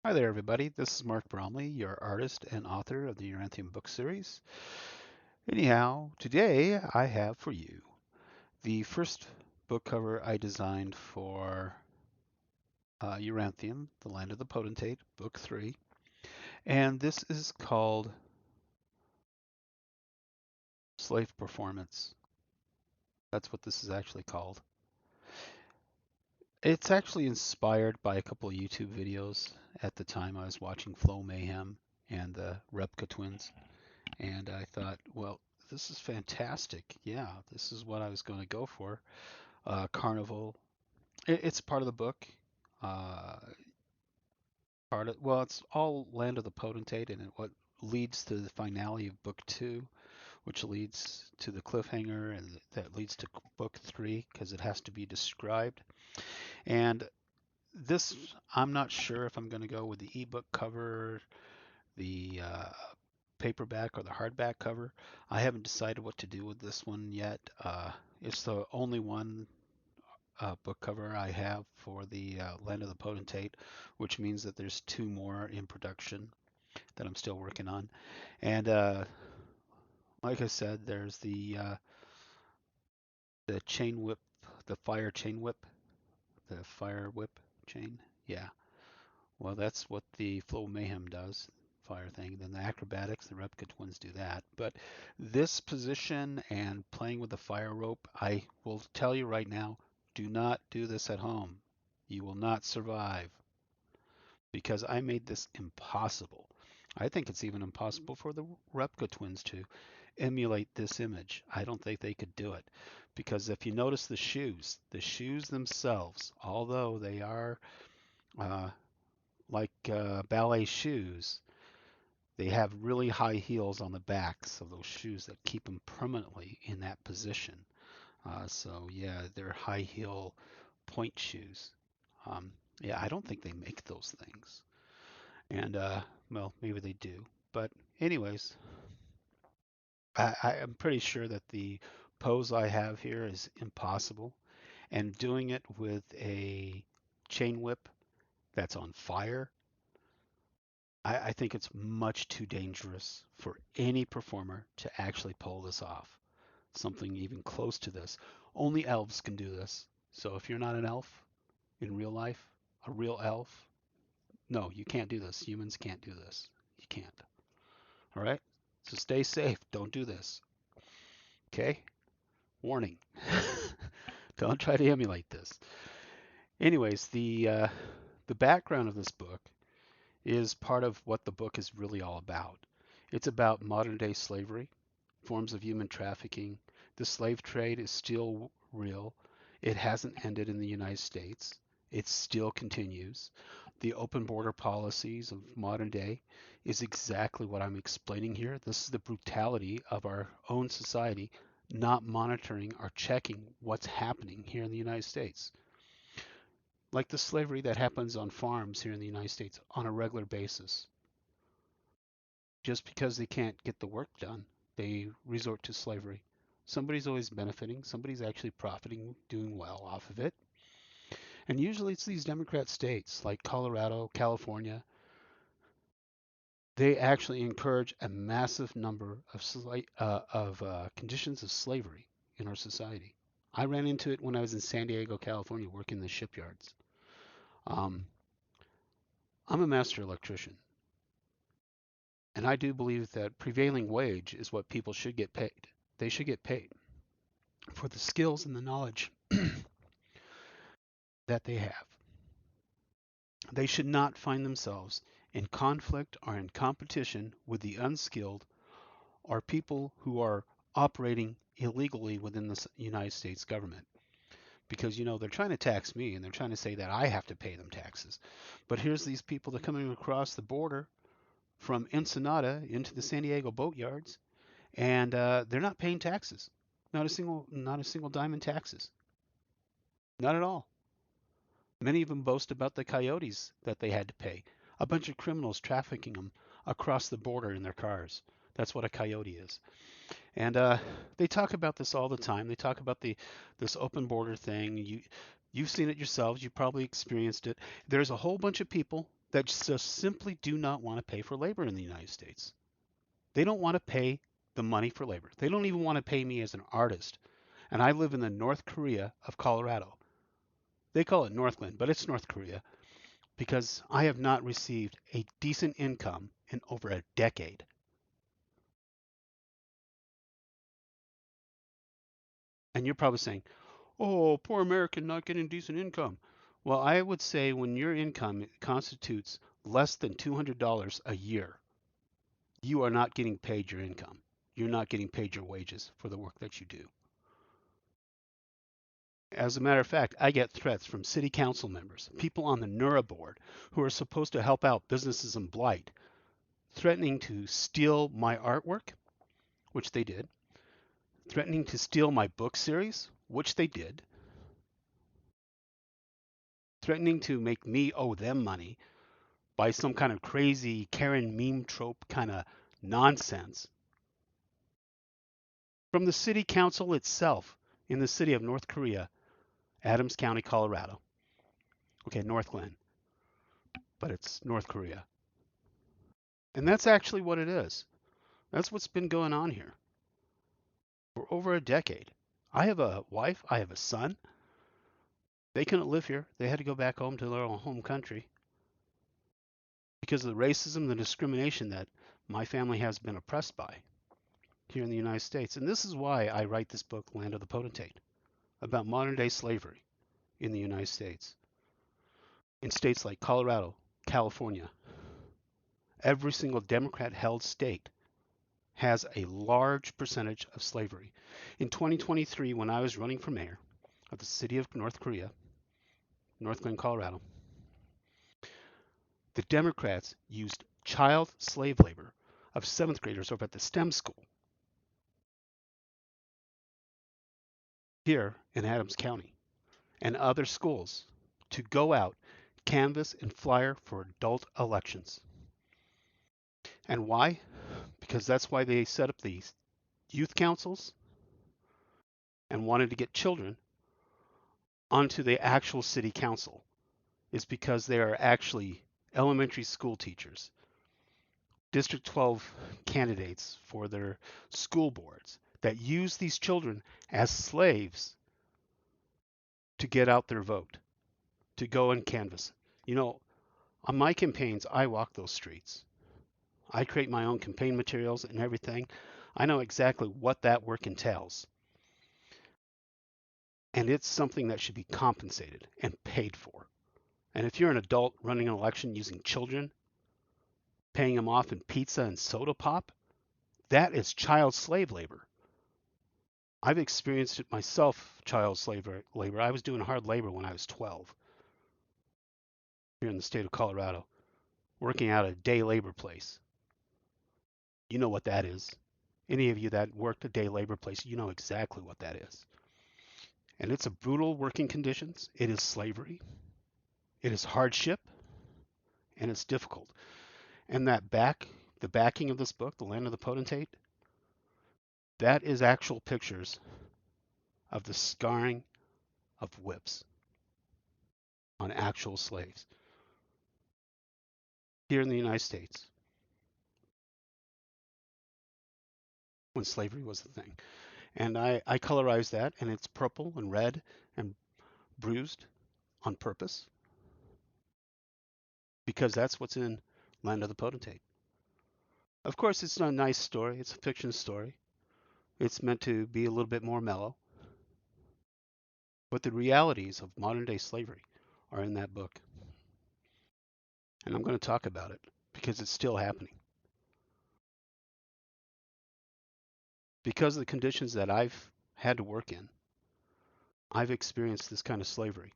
Hi there, everybody. This is Mark Bromley, your artist and author of the Yoranthium book series. Anyhow, today I have for you the first book cover I designed for Yoranthium, The Land of the Potentate, Book 3. And this is called Slave Performance. That's what this is actually called. It's actually inspired by a couple of YouTube videos. At the time, I was watching Flow Mayhem and the Repka twins. And I thought, well, this is fantastic. Yeah, this is what I was going to go for. Carnival. It's part of the book. Uh, it's all Land of the Potentate, and what leads to the finale of Book 2, which leads to the cliffhanger, and that leads to Book 3 because it has to be described. And this, I'm not sure if I'm going to go with the ebook cover, the paperback or the hardback cover. I haven't decided what to do with this one yet. It's the only one book cover I have for the Land of the Potentate, which means that there's two more in production that I'm still working on. And like I said, there's the chain whip, the fire chain whip, the fire whip chain. Yeah. Well, that's what the Flow Mayhem does, fire thing. Then the acrobatics, the Repka twins do that. But this position and playing with the fire rope, I will tell you right now, do not do this at home. You will not survive because I made this impossible. I think it's even impossible for the Repka twins to emulate this image. I don't think they could do it because if you notice the shoes themselves, although they are uh, like ballet shoes, they have really high heels on the backs of those shoes that keep them permanently in that position. So yeah, they're high heel point shoes. Um, yeah, I don't think they make those things. And well, maybe they do. But anyways, I am pretty sure that the pose I have here is impossible. And doing it with a chain whip that's on fire, I think it's much too dangerous for any performer to actually pull this off. Something even close to this. Only elves can do this. So if you're not an elf in real life, a real elf, no, you can't do this. Humans can't do this. You can't. All right? So stay safe. Don't do this. Okay? Warning. Don't try to emulate this. Anyways, the background of this book is part of what the book is really all about. It's about modern day slavery, forms of human trafficking. The slave trade is still real. It hasn't ended in the United States. It still continues. The open border policies of modern day is exactly what I'm explaining here. This is the brutality of our own society not monitoring or checking what's happening here in the United States. Like the slavery that happens on farms here in the United States on a regular basis. Just because they can't get the work done, they resort to slavery. Somebody's always benefiting, somebody's actually profiting, doing well off of it. And usually it's these Democrat states like Colorado, California. They actually encourage a massive number of conditions of slavery in our society. I ran into it when I was in San Diego, California, working the shipyards. Um, I'm a master electrician, and I do believe that prevailing wage is what people should get paid. They should get paid for the skills and the knowledge that they have. They should not find themselves in conflict or in competition with the unskilled or people who are operating illegally within the United States government. Because, they're trying to tax me and they're trying to say that I have to pay them taxes. But here's these people that are coming across the border from Ensenada into the San Diego boat yards, and they're not paying taxes. Not a single dime in taxes. Not at all. Many of them boast about the coyotes that they had to pay. A bunch of criminals trafficking them across the border in their cars. That's what a coyote is. And they talk about this all the time. They talk about this open border thing. You've seen it yourselves. You probably experienced it. There's a whole bunch of people that just simply do not want to pay for labor in the United States. They don't want to pay the money for labor. They don't even want to pay me as an artist. And I live in the North Korea of Colorado. They call it Northland, but it's North Korea because I have not received a decent income in over a decade. And you're probably saying, oh, poor American not getting decent income. Well, I would say when your income constitutes less than $200 a year, you are not getting paid your income. You're not getting paid your wages for the work that you do. As a matter of fact, I get threats from city council members, people on the NURA board who are supposed to help out businesses in blight, threatening to steal my artwork, which they did, threatening to steal my book series, which they did, threatening to make me owe them money by some kind of crazy Karen meme trope kind of nonsense. From the city council itself in the city of North Korea, Adams County, Colorado. Okay, Northland, but it's North Korea. And that's actually what it is. That's what's been going on here for over a decade. I have a wife, I have a son. They couldn't live here. They had to go back home to their own home country because of the racism, the discrimination that my family has been oppressed by here in the United States. And this is why I write this book, Land of the Potentate, about modern day slavery in the United States. In states like Colorado, California, every single Democrat held state has a large percentage of slavery. In 2023, when I was running for mayor of the city of North Korea, Northland, Colorado, the Democrats used child slave labor of seventh graders over at the STEM school here in Adams County and other schools to go out, canvass, and flyer for adult elections. And why? Because that's why they set up these youth councils and wanted to get children onto the actual city council, is because they are actually elementary school teachers, District 12 candidates for their school boards that use these children as slaves to get out their vote, to go and canvass. You know, on my campaigns, I walk those streets. I create my own campaign materials and everything. I know exactly what that work entails. And it's something that should be compensated and paid for. And if you're an adult running an election using children, paying them off in pizza and soda pop, that is child slave labor. I've experienced it myself, child slave labor. I was doing hard labor when I was 12 here in the state of Colorado, working at a day labor place. You know what that is. Any of you that worked a day labor place, you know exactly what that is. And it's a brutal working conditions. It is slavery. It is hardship. And it's difficult. And the backing of this book, The Land of the Potentate, that is actual pictures of the scarring of whips on actual slaves here in the United States when slavery was the thing. And I colorized that, and it's purple and red and bruised on purpose because that's what's in Land of the Potentate. Of course, it's not a nice story. It's a fiction story. It's meant to be a little bit more mellow. But the realities of modern day slavery are in that book. And I'm going to talk about it because it's still happening. Because of the conditions that I've had to work in, I've experienced this kind of slavery.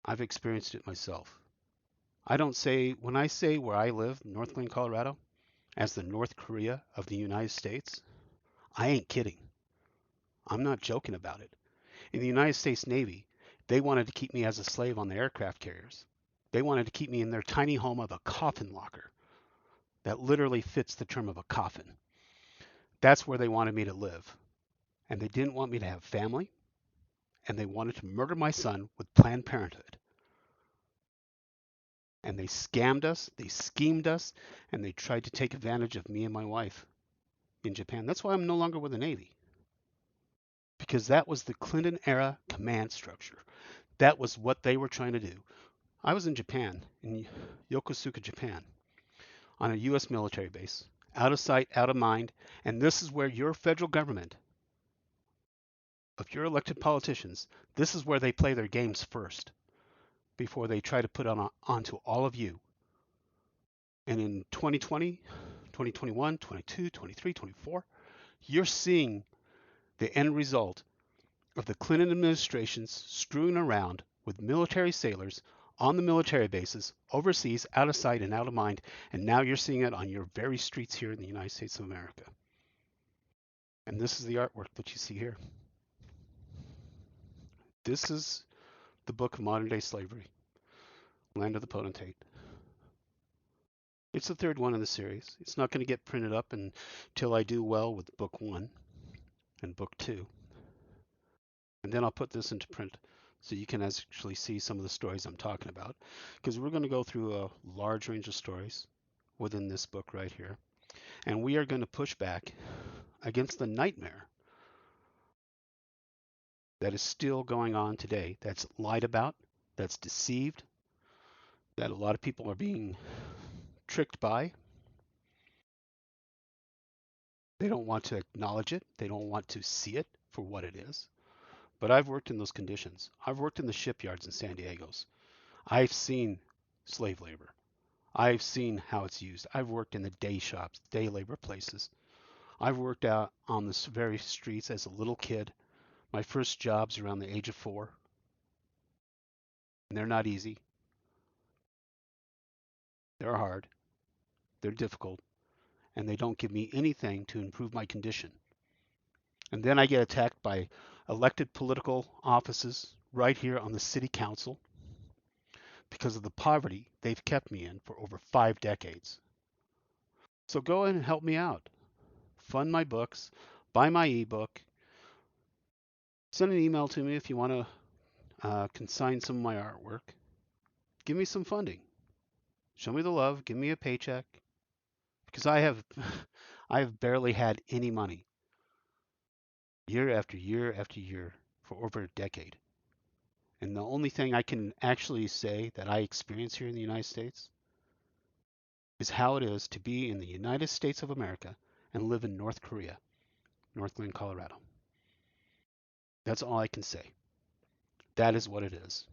I've experienced it myself. I don't say, when I say where I live, Northland, Colorado, as the North Korea of the United States, I ain't kidding. I'm not joking about it. In the United States Navy, they wanted to keep me as a slave on the aircraft carriers. They wanted to keep me in their tiny home of a coffin locker that literally fits the term of a coffin. That's where they wanted me to live. And they didn't want me to have family, and they wanted to murder my son with Planned Parenthood. And they scammed us, they schemed us, and they tried to take advantage of me and my wife in Japan. That's why I'm no longer with the Navy, because that was the Clinton era command structure. That was what they were trying to do. I was in Japan, in Yokosuka, Japan, on a U.S. military base, out of sight, out of mind, and this is where your federal government, if you're elected politicians, this is where they play their games first before they try to put onto all of you. And in 2020, 2021, 22, 23, 24, you're seeing the end result of the Clinton administration's screwing around with military sailors on the military bases, overseas, out of sight and out of mind, and now you're seeing it on your very streets here in the United States of America. And this is the artwork that you see here. This is the book of modern day slavery, Land of the Potentate. It's the third one in the series. It's not going to get printed up until I do well with book 1 and book 2. And then I'll put this into print so you can actually see some of the stories I'm talking about, because we're going to go through a large range of stories within this book right here. And we are going to push back against the nightmare that is still going on today, that's lied about, that's deceived, that a lot of people are being tricked by. They don't want to acknowledge it. They don't want to see it for what it is. But I've worked in those conditions. I've worked in the shipyards in San Diego's. I've seen slave labor. I've seen how it's used. I've worked in the day shops, day labor places. I've worked out on the very streets as a little kid. My first jobs around the age of 4. And they're not easy. They're hard. They're difficult. And they don't give me anything to improve my condition. And then I get attacked by elected political offices right here on the city council because of the poverty they've kept me in for over 5 decades. So go ahead and help me out. Fund my books, buy my ebook, send an email to me if you want to consign some of my artwork. Give me some funding. Show me the love. Give me a paycheck, because I have I have barely had any money year after year after year for over a decade. And the only thing I can actually say that I experience here in the United States is how it is to be in the United States of America and live in North Korea, Northland, Colorado. That's all I can say. That is what it is.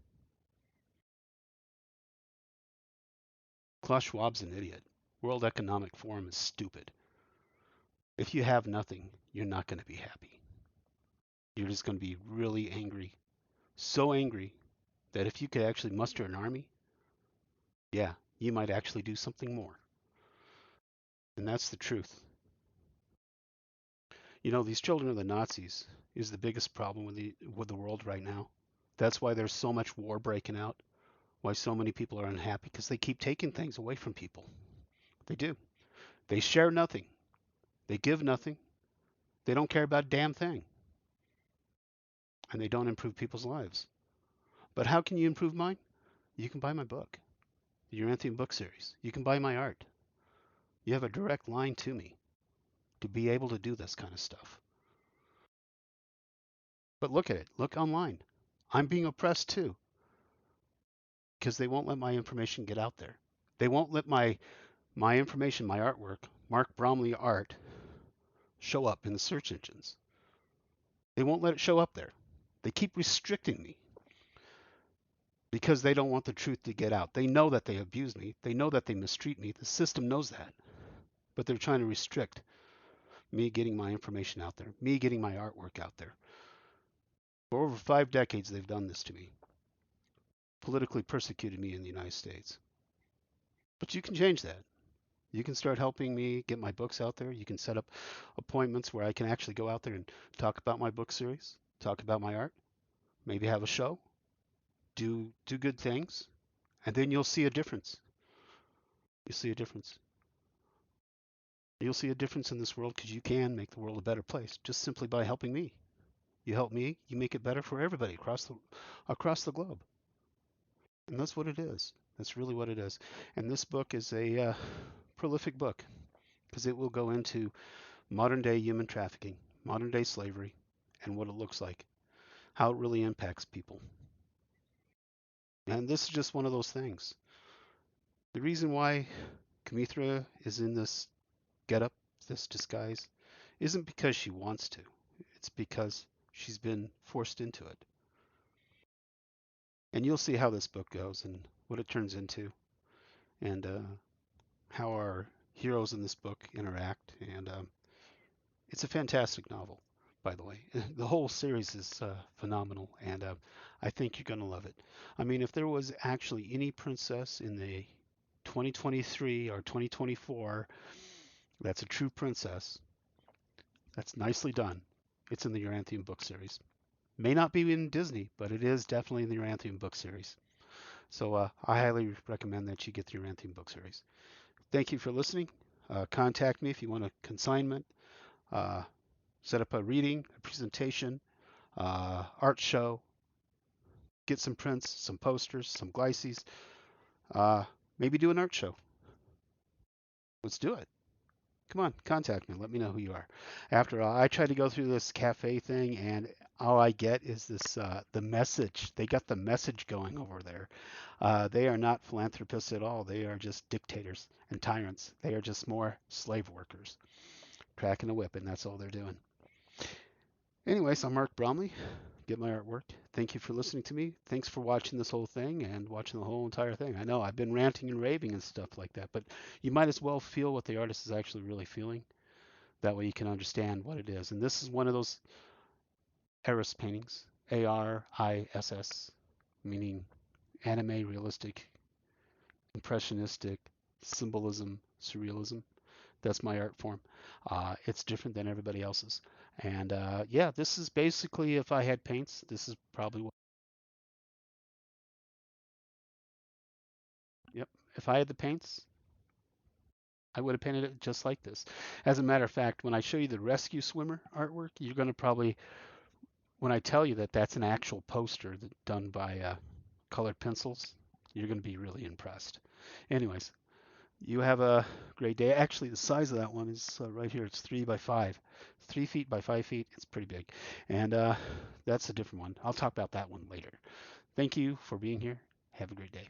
Klaus Schwab's an idiot. World Economic Forum is stupid. If you have nothing, you're not going to be happy. You're just going to be really angry. So angry that if you could actually muster an army, yeah, you might actually do something more. And that's the truth. You know, these children of the Nazis is the biggest problem with the world right now. That's why there's so much war breaking out. Why so many people are unhappy, because they keep taking things away from people. They do. They share nothing. They give nothing. They don't care about a damn thing. And they don't improve people's lives. But how can you improve mine? You can buy my book, the Yoranthium book series. You can buy my art. You have a direct line to me to be able to do this kind of stuff. But look at it. Look online. I'm being oppressed too, because they won't let my information get out there. They won't let my information, my artwork, Mark Bromley art, show up in the search engines. They won't let it show up there. They keep restricting me because they don't want the truth to get out. They know that they abuse me. They know that they mistreat me. The system knows that. But they're trying to restrict me getting my information out there, me getting my artwork out there. For over 5 decades, they've done this to me. Politically persecuted me in the United States. But you can change that. You can start helping me get my books out there. You can set up appointments where I can actually go out there and talk about my book series, talk about my art, maybe have a show, do good things, and then you'll see a difference. You'll see a difference. You'll see a difference in this world, because you can make the world a better place just simply by helping me. You help me, you make it better for everybody across the globe. And that's what it is. That's really what it is. And this book is a prolific book because it will go into modern day human trafficking, modern day slavery, and what it looks like, how it really impacts people. And this is just one of those things. The reason why Kamithra is in this getup, this disguise, isn't because she wants to. It's because she's been forced into it. And you'll see how this book goes and what it turns into, and how our heroes in this book interact. And it's a fantastic novel, by the way. The whole series is phenomenal, and I think you're going to love it. I mean, if there was actually any princess in the 2023 or 2024 that's a true princess, that's nicely done. It's in the Yoranthium book series. May not be in Disney, but it is definitely in the Yoranthium book series. So I highly recommend that you get the Yoranthium book series. Thank you for listening. Contact me if you want a consignment, uh, set up a reading, a presentation, art show, get some prints, some posters, some glyces, uh, maybe do an art show. Let's do it. Come on, contact me. Let me know who you are. After all, I try to go through this cafe thing, and all I get is this the message. They got the message going over there. They are not philanthropists at all. They are just dictators and tyrants. They are just more slave workers, cracking a whip, and that's all they're doing. Anyways, I'm Mark Bromley. Get my artwork. Thank you for listening to me. Thanks for watching this whole thing and watching the whole entire thing. I know I've been ranting and raving and stuff like that, but you might as well feel what the artist is actually really feeling. That way you can understand what it is. And this is one of those Aris paintings, Ariss, meaning anime, realistic, impressionistic, symbolism, surrealism. That's my art form. It's different than everybody else's. And yeah, this is basically, if I had paints, this is probably what. Yep. If I had the paints, I would have painted it just like this. As a matter of fact, when I show you the rescue swimmer artwork, you're going to probably, when I tell you that that's an actual poster that done by colored pencils, you're going to be really impressed. Anyways, you have a great day. Actually, the size of that one is right here. It's 3 by 5. 3 feet by 5 feet. It's pretty big. And that's a different one. I'll talk about that one later. Thank you for being here. Have a great day.